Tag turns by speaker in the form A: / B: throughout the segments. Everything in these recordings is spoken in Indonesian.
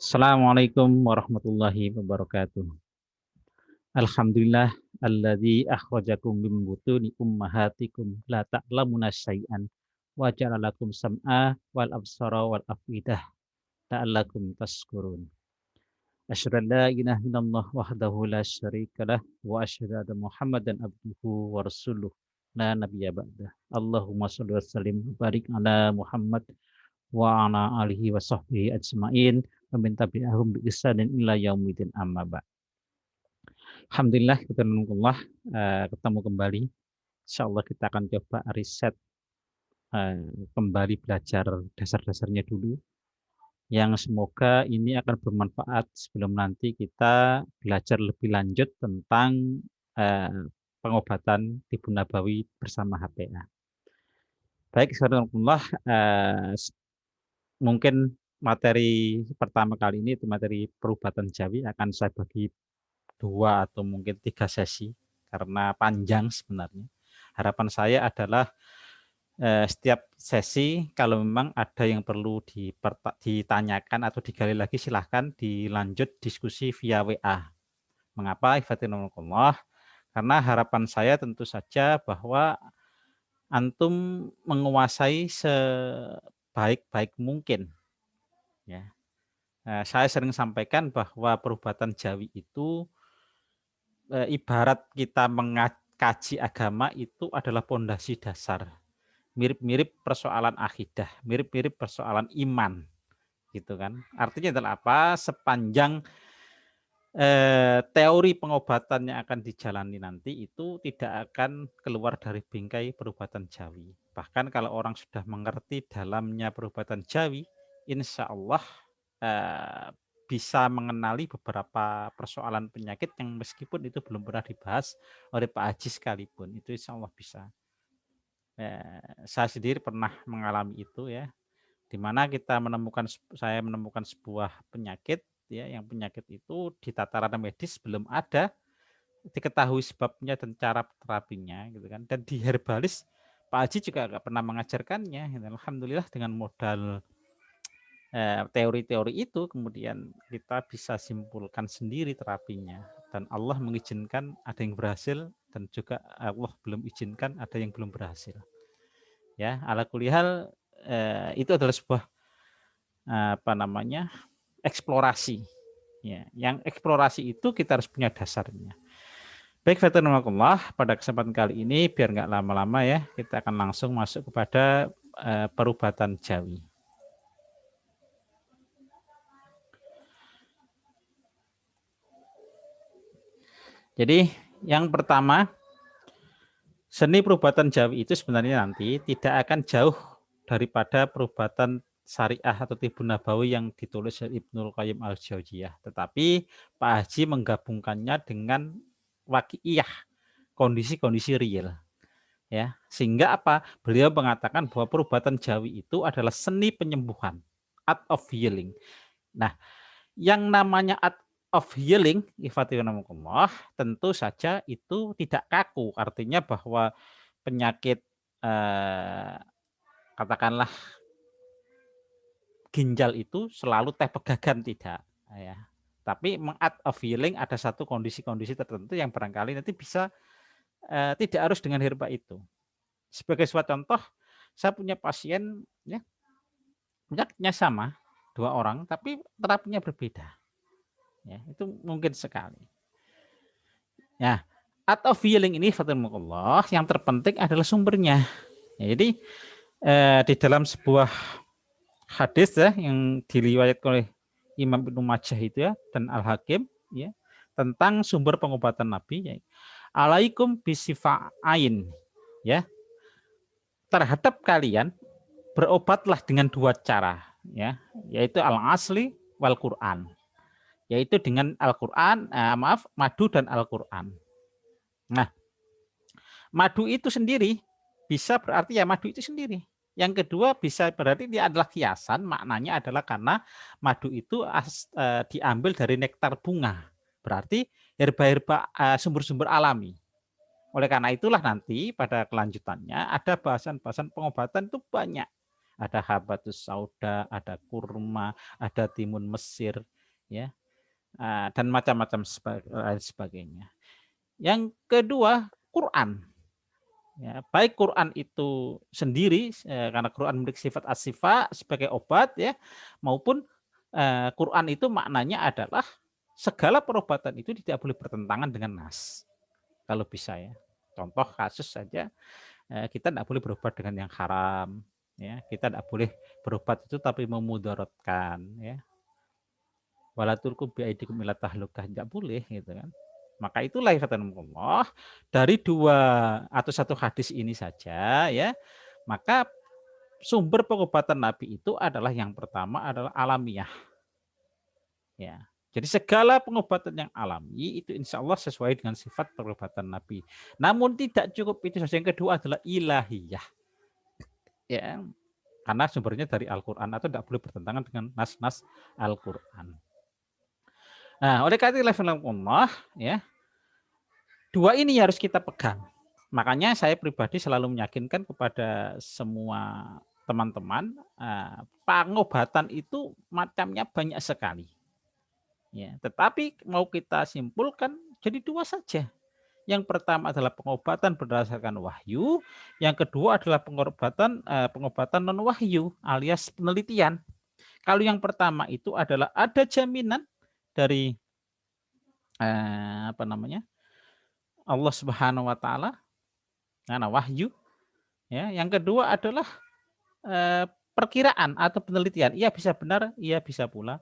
A: Assalamualaikum warahmatullahi wabarakatuh. Alhamdulillah alladzi akhrajakum min butuni ummahatikum la ta'lamuna syai'an wa ja'ala lakum sam'a wal absara wal afidah la'allakum tashkurun. Asyhadu an la ilaha illallah wahdahu la syarikalah wa asyhadu anna Muhammadan abduhu wa rasuluh la nabiyya ba'dah. Allahumma shalli wa sallim wa barik ala Muhammad wa ala alihi wa sahbihi ajma'in wa min tabi'ahum bi ihsanin ila yaumidin amma ba'd. Alhamdulillah kita ketemu kembali. Insyaallah kita akan coba riset kembali belajar dasar-dasarnya dulu yang semoga ini akan bermanfaat sebelum nanti kita belajar lebih lanjut tentang pengobatan tibun nabawi bersama HPA. Baik, mungkin materi pertama kali ini itu materi perubatan jawi akan saya bagi 2 atau mungkin 3 sesi karena panjang sebenarnya. Harapan saya adalah setiap sesi kalau memang ada yang perlu ditanyakan atau digali lagi silahkan dilanjut diskusi via WA. Mengapa? Ikhwatillahi, karena harapan saya tentu saja bahwa antum menguasai sebaik-baik mungkin. Ya. Saya sering sampaikan bahwa perubatan jawi itu ibarat kita mengkaji agama itu adalah pondasi dasar. Mirip-mirip persoalan akidah, mirip-mirip persoalan iman. Gitu kan. Artinya adalah apa? Sepanjang teori pengobatan yang akan dijalani nanti itu tidak akan keluar dari bingkai perubatan jawi. Bahkan kalau orang sudah mengerti dalamnya perubatan jawi, insya Allah bisa mengenali beberapa persoalan penyakit yang meskipun itu belum pernah dibahas oleh Pak Haji sekalipun, itu insya Allah bisa. Saya sendiri pernah mengalami itu ya, di mana saya menemukan sebuah penyakit ya, yang penyakit itu di tataran medis belum ada diketahui sebabnya dan cara terapinya gitu kan, dan di herbalis Pak Haji juga nggak pernah mengajarkannya gitu. Alhamdulillah dengan modal teori-teori itu kemudian kita bisa simpulkan sendiri terapinya, dan Allah mengizinkan ada yang berhasil dan juga Allah belum izinkan ada yang belum berhasil. Ya, ala kulihal itu adalah sebuah eksplorasi. Ya, yang eksplorasi itu kita harus punya dasarnya. Baik, pada kesempatan kali ini biar nggak lama-lama ya, kita akan langsung masuk kepada perubatan jawi. Jadi yang pertama, seni perubatan jawi itu sebenarnya nanti tidak akan jauh daripada perubatan syariah atau tibun nabawi yang ditulis oleh Ibnul Qayyim al-Jauziyah. Tetapi Pak Haji menggabungkannya dengan waqi'iyah, kondisi-kondisi real. Ya, sehingga apa? Beliau mengatakan bahwa perubatan jawi itu adalah seni penyembuhan, art of healing. Nah, yang namanya art of healing, tentu saja itu tidak kaku. Artinya bahwa penyakit katakanlah ginjal itu selalu teh pegagan, tidak. Ya. Tapi art of healing ada satu kondisi-kondisi tertentu yang barangkali nanti bisa tidak harus dengan herba itu. Sebagai suatu contoh, saya punya pasien ya, penyakitnya sama, 2 orang, tapi terapinya berbeda. Ya, itu mungkin sekali. Ya, art of healing ini yang terpenting adalah sumbernya. Ya, jadi di dalam sebuah hadis ya yang diriwayatkan oleh Imam Ibnu Majah itu ya dan Al-Hakim ya tentang sumber pengobatan Nabi ya. Alaikum bisifa'ain ya. Terhadap kalian berobatlah dengan 2 cara ya, yaitu al-asli wal Quran. Yaitu dengan Al-Qur'an, madu dan Al-Qur'an. Nah, madu itu sendiri bisa berarti ya madu itu sendiri. Yang kedua bisa berarti dia adalah kiasan, maknanya adalah karena madu itu diambil dari nektar bunga. Berarti herba-herba sumber-sumber alami. Oleh karena itulah nanti pada kelanjutannya ada bahasan-bahasan pengobatan itu banyak. Ada habatus sauda, ada kurma, ada timun Mesir, ya, dan macam-macam sebagainya. Yang kedua, Quran. Ya, baik Quran itu sendiri karena Quran memiliki sifat as-sifa sebagai obat, ya, maupun Quran itu maknanya adalah segala perobatan itu tidak boleh bertentangan dengan nas. Kalau bisa, ya. Contoh kasus saja, kita tidak boleh berobat dengan yang haram, ya. Kita tidak boleh berobat itu tapi memudaratkan, ya. Wala tulqu biaidikum ila tahlukah, tidak boleh, gitu kan. Maka itulah kata Allah, dari dua atau satu hadis ini saja, ya, maka sumber pengobatan Nabi itu adalah yang pertama adalah alamiah. Ya. Jadi segala pengobatan yang alami itu insya Allah sesuai dengan sifat pengobatan Nabi. Namun tidak cukup itu saja. Yang kedua adalah ilahiyah. Ya. Karena sumbernya dari Al-Quran atau tidak boleh bertentangan dengan nas-nas Al-Quran. Nah, oleh karena itu Allah, ya, dua ini harus kita pegang. Makanya saya pribadi selalu meyakinkan kepada semua teman-teman, pengobatan itu macamnya banyak sekali. Ya, tetapi mau kita simpulkan jadi dua saja. Yang pertama adalah pengobatan berdasarkan wahyu, yang kedua adalah pengobatan non wahyu alias penelitian. Kalau yang pertama itu adalah ada jaminan dari Allah Subhanahu wa taala, karena wahyu, ya. Yang kedua adalah perkiraan atau penelitian. Ia bisa benar, ia bisa pula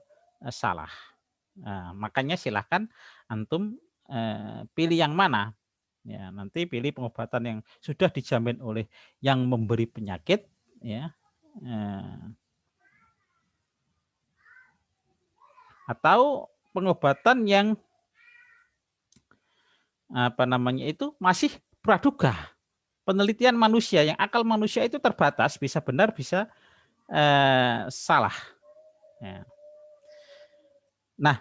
A: salah. Nah, makanya silahkan antum pilih yang mana. Ya, nanti pilih pengobatan yang sudah dijamin oleh yang memberi penyakit, ya. Atau pengobatan yang masih praduga. Penelitian manusia, yang akal manusia itu terbatas, bisa benar, bisa salah. Ya. Nah,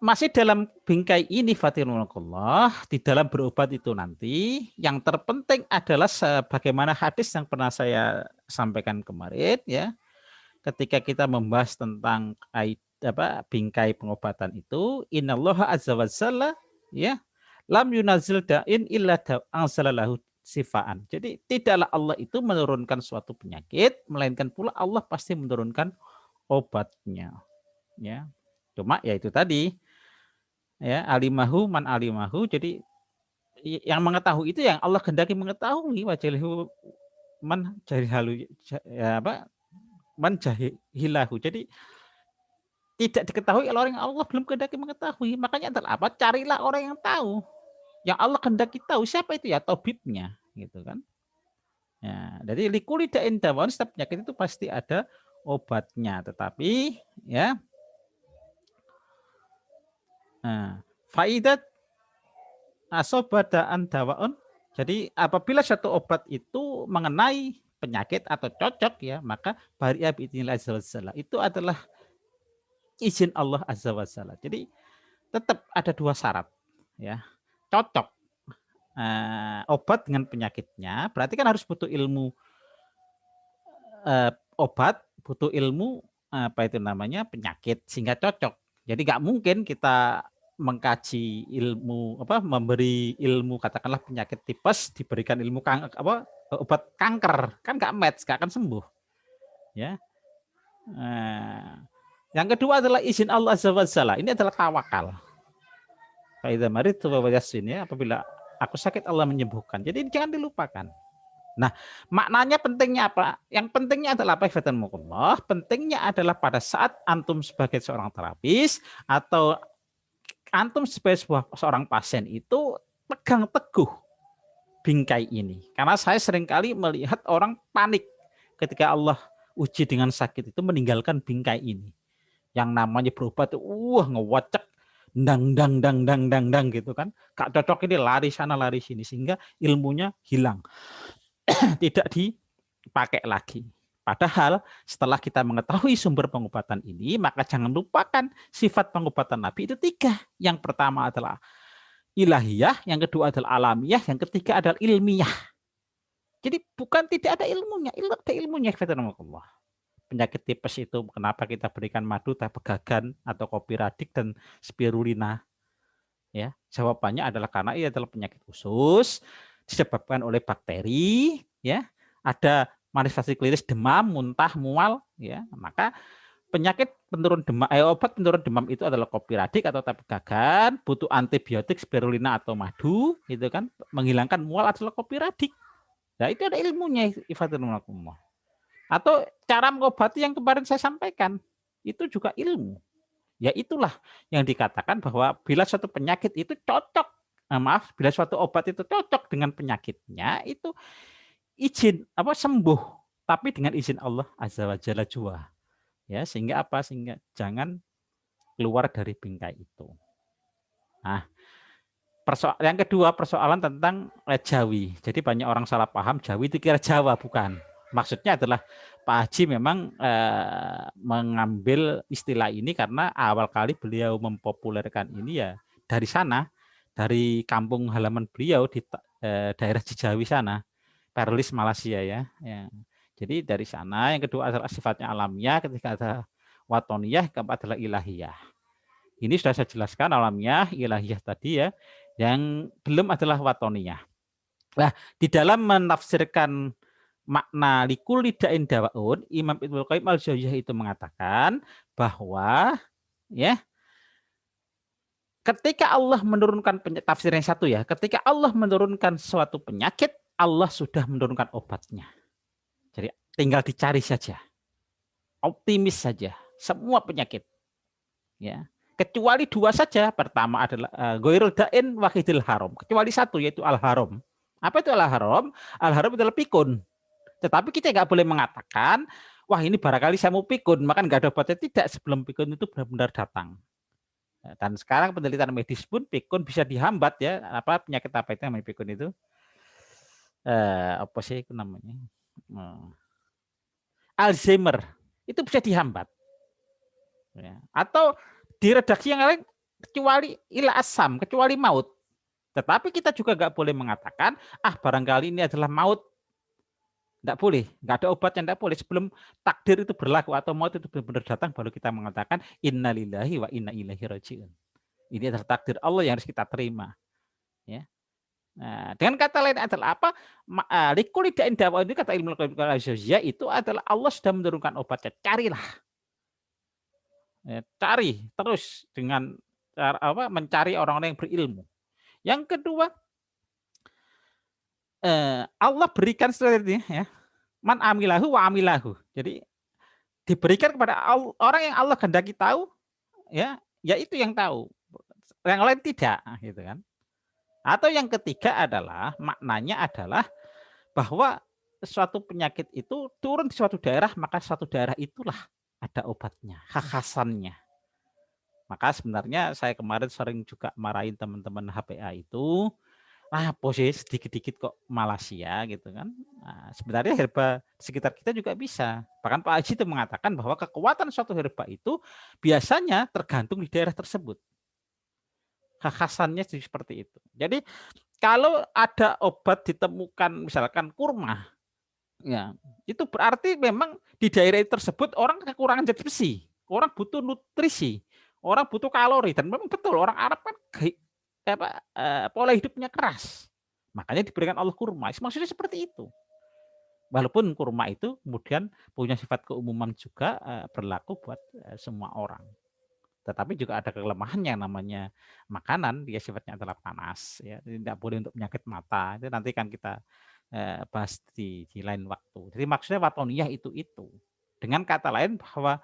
A: masih dalam bingkai ini Fatirullah, di dalam berobat itu nanti, yang terpenting adalah sebagaimana hadis yang pernah saya sampaikan kemarin, ya. Ketika kita membahas tentang bingkai pengobatan itu, innallaha azza wa jalla, ya, lam yunazil da'in illa anzalalahu sifaan. Jadi tidaklah Allah itu menurunkan suatu penyakit, melainkan pula Allah pasti menurunkan obatnya. Ya, cuma ya itu tadi, ya, alimahu man alimahu. Jadi yang mengetahui itu yang Allah kehendaki mengetahui, wajalihu man jahilahu, ya, man jahilahu. Jadi tidak diketahui oleh orang yang Allah belum kehendaki mengetahui. Makanya adalah apa? Carilah orang yang tahu. Yang Allah kehendaki tahu siapa itu, ya, tabibnya, gitu kan. Ya, jadi likuli da'in dawan, setiap penyakit itu pasti ada obatnya, tetapi, ya, faidat asobadaan dawaun. Jadi apabila satu obat itu mengenai penyakit atau cocok, ya, maka bari'a bi'idznillah azza wajalla, itu adalah izin Allah azza wajalla. Jadi tetap ada dua syarat, ya. Cocok obat dengan penyakitnya, berarti kan harus butuh ilmu obat, butuh ilmu penyakit sehingga cocok. Jadi nggak mungkin kita mengkaji ilmu memberi ilmu katakanlah penyakit tipes diberikan ilmu obat kanker, kan nggak match, nggak akan sembuh, ya. Yang kedua adalah izin Allah azza wajalla. Ini adalah tawakal. Faidza maridtu wa yassin, ya, apabila aku sakit Allah menyembuhkan. Jadi jangan dilupakan. Nah, maknanya pentingnya apa? Yang pentingnya adalah apa? Allah. Pentingnya adalah pada saat antum sebagai seorang terapis atau antum sebagai seorang pasien itu pegang teguh bingkai ini. Karena saya seringkali melihat orang panik ketika Allah uji dengan sakit itu meninggalkan bingkai ini. Yang namanya berobat ngewacek dang gitu kan. Gak cocok, ini lari sana lari sini sehingga ilmunya hilang. Tidak dipakai lagi. Padahal setelah kita mengetahui sumber pengobatan ini, maka jangan lupakan sifat pengobatan Nabi itu 3. Yang pertama adalah ilahiyah, yang kedua adalah alamiah, yang ketiga adalah ilmiah. Jadi bukan tidak ada ilmunya, ada ilmunya. Allah. Penyakit tipes itu kenapa kita berikan madu, teh pegagan atau kopi radik dan spirulina? Ya, jawabannya adalah karena ia adalah penyakit khusus disebabkan oleh bakteri, ya. Ada manifestasi klinis demam, muntah, mual, ya. Maka penyakit penurun demam, obat penurun demam itu adalah kopi radik atau teh pegagan, butuh antibiotik spirulina atau madu, gitu kan. Menghilangkan mual adalah kopi radik. Nah, itu ada ilmunya, ifadatullah. Atau cara mengobati yang kemarin saya sampaikan, itu juga ilmu. Ya itulah yang dikatakan bahwa bila suatu penyakit itu cocok, bila suatu obat itu cocok dengan penyakitnya, itu izin sembuh, tapi dengan izin Allah Azza wa Jalla jua. Ya, sehingga apa? Sehingga jangan keluar dari bingkai itu. Nah, yang kedua persoalan tentang Jawi. Jadi banyak orang salah paham Jawi itu kira Jawa, bukan. Maksudnya adalah Pak Haji memang mengambil istilah ini karena awal kali beliau mempopulerkan ini ya dari sana, dari kampung halaman beliau di daerah Cijawi sana, Perlis Malaysia ya. Jadi dari sana. Yang kedua adalah sifatnya alamiah, ketika ada watoniyah, keempat adalah ilahiyah. Ini sudah saya jelaskan alamiah, ilahiyah tadi ya. Yang belum adalah watoniyah. Nah, di dalam menafsirkan makna likul lidain dawaun, Imam Ibnu Qayyim al-Jauziyah itu mengatakan bahwa ya ketika Allah menurunkan tafsir yang satu ya, ketika Allah menurunkan suatu penyakit, Allah sudah menurunkan obatnya. Jadi tinggal dicari saja. Optimis saja semua penyakit. Ya. Kecuali dua saja. Pertama adalah ghairul dain wahidil haram. Kecuali satu yaitu al-haram. Apa itu al-haram? Al-haram adalah pikun. Tetapi kita nggak boleh mengatakan, wah ini barangkali saya mau pikun, maka nggak ada obatnya. Tidak, sebelum pikun itu benar-benar datang. Dan sekarang penelitian medis pun pikun bisa dihambat ya. Apa penyakit apa itu namanya pikun itu? Apa sih itu namanya? Alzheimer itu bisa dihambat. Ya. Atau di redaksi yang lain kecuali ila asam, kecuali maut. Tetapi kita juga nggak boleh mengatakan, barangkali ini adalah maut. Nggak boleh, nggak ada obatnya, nggak boleh. Sebelum takdir itu berlaku atau maut itu benar-benar datang, baru kita mengatakan innalillahi wa inna ilaihi rajiun. Ini adalah takdir Allah yang harus kita terima. Ya. Nah, dengan kata lain adalah apa? Likulidain dawa ini kata ilmu al-Jauziyah itu adalah Allah sudah menurunkan obatnya. Carilah. Ya, cari terus dengan cara mencari orang-orang yang berilmu. Yang kedua, Allah berikan seperti ini ya. Man amilahu wa amilahu. Jadi diberikan kepada orang yang Allah kehendaki tahu, ya itu yang tahu. Yang lain tidak, gitu kan. Atau yang ketiga adalah maknanya adalah bahwa suatu penyakit itu turun di suatu daerah, maka suatu daerah itulah ada obatnya, khasannya. Maka sebenarnya saya kemarin sering juga marahin teman-teman HPA itu, posisi sedikit-dikit kok Malaysia gitu kan. Nah, sebenarnya herba di sekitar kita juga bisa. Bahkan Pak Haji itu mengatakan bahwa kekuatan suatu herba itu biasanya tergantung di daerah tersebut. Kekhasannya seperti itu. Jadi kalau ada obat ditemukan misalkan kurma, ya itu berarti memang di daerah tersebut orang kekurangan zat besi, orang butuh nutrisi, orang butuh kalori, dan memang betul orang Arab kan pola hidupnya keras, makanya diberikan Allah kurma. Maksudnya seperti itu. Walaupun kurma itu kemudian punya sifat keumuman juga berlaku buat semua orang. Tetapi juga ada kelemahan yang namanya makanan, dia sifatnya adalah panas, ya tidak boleh untuk penyakit mata. Itu nanti kan kita bahas di lain waktu. Jadi maksudnya watoniyah itu. Dengan kata lain bahwa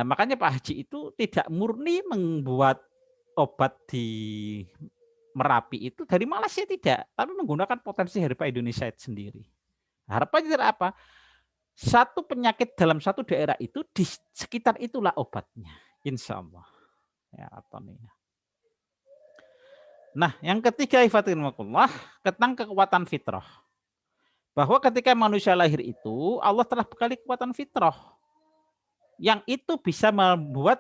A: makanya Pak Haji itu tidak murni membuat obat di Merapi itu dari Malaysia tidak, tapi menggunakan potensi herba Indonesia itu sendiri. Harapannya adalah apa? Satu penyakit dalam satu daerah itu di sekitar itulah obatnya. Insya Allah. Ya, nah, yang ketiga ifatilmakullah, tentang kekuatan fitrah. Bahwa ketika manusia lahir itu, Allah telah bekali kekuatan fitrah. Yang itu bisa membuat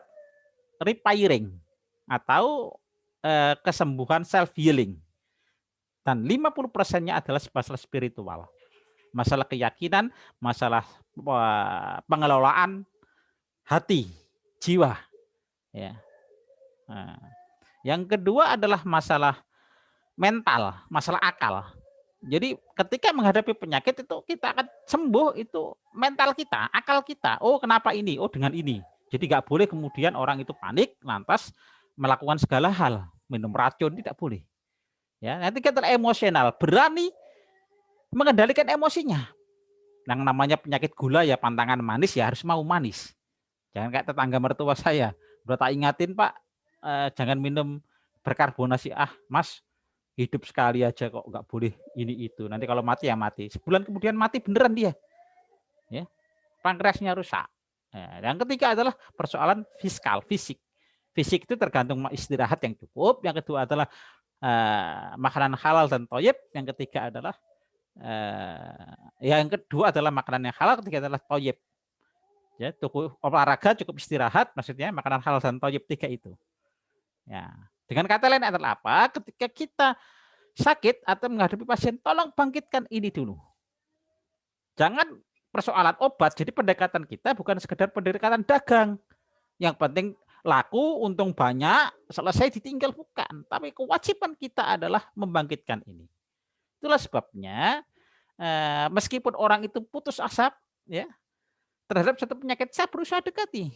A: repairing atau kesembuhan self-healing. Dan 50%-nya adalah masalah spiritual. masalah keyakinan, masalah pengelolaan hati, jiwa. Ya. Nah, yang kedua adalah masalah mental, masalah akal. Jadi ketika menghadapi penyakit itu kita akan sembuh itu mental kita, akal kita. Oh kenapa ini? Oh dengan ini. Jadi nggak boleh kemudian orang itu panik lantas melakukan segala hal, minum racun tidak boleh. Ya nanti kita emosional, berani mengendalikan emosinya. Yang namanya penyakit gula ya pantangan manis ya harus mau manis. Jangan kayak tetangga mertua saya. Udah tak ingatin Pak, jangan minum berkarbonasi. Ah Mas, hidup sekali aja kok nggak boleh ini itu. Nanti kalau mati ya mati. Sebulan kemudian mati beneran dia. Ya, pankreasnya rusak. Yang ketiga adalah persoalan fiskal, fisik. Fisik itu tergantung istirahat yang cukup. Yang kedua adalah makanan halal dan toyib. Yang ketiga adalah yang kedua adalah makanan yang halal, ketiga adalah toyib. Ya, cukup olahraga, cukup istirahat, maksudnya makanan halal dan toyib, tiga itu. Ya, dengan kata lain adalah apa? Ketika kita sakit atau menghadapi pasien, tolong bangkitkan ini dulu. Jangan persoalan obat, jadi pendekatan kita bukan sekedar pendekatan dagang. Yang penting laku, untung banyak, selesai ditinggal, bukan. Tapi kewajiban kita adalah membangkitkan ini. Itulah sebabnya meskipun orang itu putus asa ya terhadap satu penyakit, saya berusaha dekati.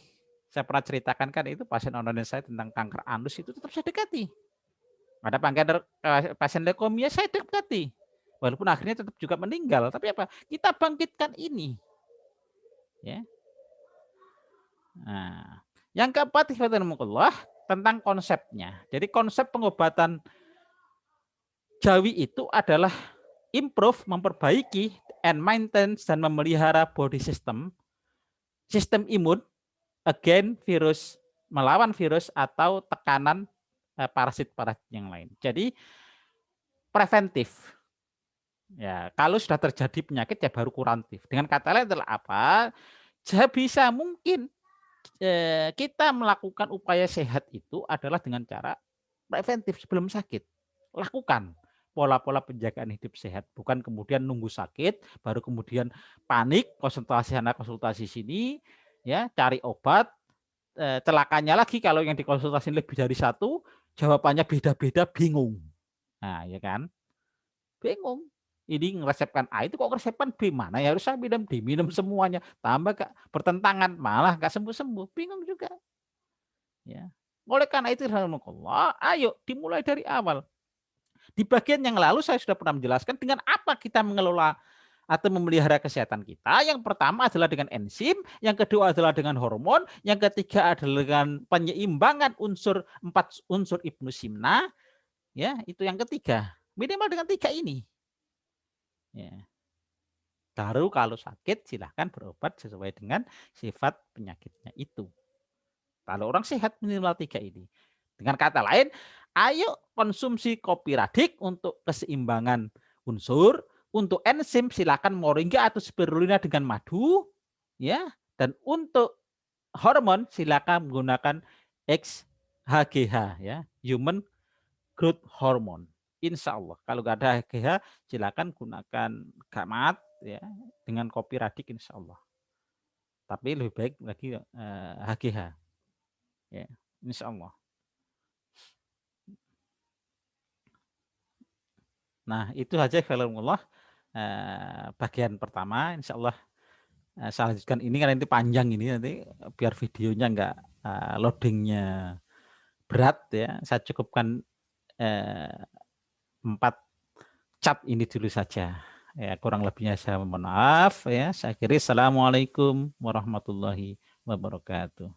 A: Saya pernah ceritakan kan itu pasien online saya tentang kanker anus itu tetap saya dekati. Ada pasien leukemia saya dekati. Walaupun akhirnya tetap juga meninggal, tapi apa? Kita bangkitkan ini. Ya. Nah, yang keempat tentang konsepnya. Jadi konsep pengobatan Jawi itu adalah improve, memperbaiki, and maintain dan memelihara body system, sistem imun, against virus, melawan virus atau tekanan parasit-parasit yang lain. Jadi preventif. Ya, kalau sudah terjadi penyakit ya baru kuratif. Dengan kata lain adalah apa? Bisa mungkin kita melakukan upaya sehat itu adalah dengan cara preventif sebelum sakit. Lakukan pola-pola penjagaan hidup sehat, bukan kemudian nunggu sakit baru kemudian panik, konsultasi sana konsultasi sini, ya cari obat. Celakanya lagi kalau yang dikonsultasi lebih dari satu, jawabannya beda-beda, bingung. Nah, ya kan? Bingung. Ini ngeresepkan A itu kok resepkan B, mana ya harus saya minum, diminum semuanya, tambah gak bertentangan, malah gak sembuh-sembuh, bingung juga. Ya. Oleh karena itu, Allah, ayo dimulai dari awal. Di bagian yang lalu saya sudah pernah menjelaskan dengan apa kita mengelola atau memelihara kesehatan kita. Yang pertama adalah dengan enzim, yang kedua adalah dengan hormon, yang ketiga adalah dengan penyeimbangan empat unsur Ibnu Simna. Ya, itu yang ketiga. Minimal dengan tiga ini. Ya. Baru kalau sakit silahkan berobat sesuai dengan sifat penyakitnya itu. Kalau orang sehat minimal tiga ini. Dengan kata lain, ayo konsumsi kopi radik untuk keseimbangan unsur. Untuk enzim silakan moringa atau spirulina dengan madu, ya. Dan untuk hormon silakan menggunakan XHGH, ya, human growth hormone. Insya Allah. Kalau nggak ada HGH, silakan gunakan gamat, ya, dengan kopi radik, insya Allah. Tapi lebih baik lagi HGH, ya, insya Allah. Nah, itu saja filmullah bagian pertama. Insya Allah saya lanjutkan ini karena itu panjang ini, nanti biar videonya nggak loadingnya berat, ya. Saya cukupkan 4 cat ini dulu saja. Ya, kurang lebihnya saya mohon maaf, ya. Saya kira assalamualaikum warahmatullahi wabarakatuh.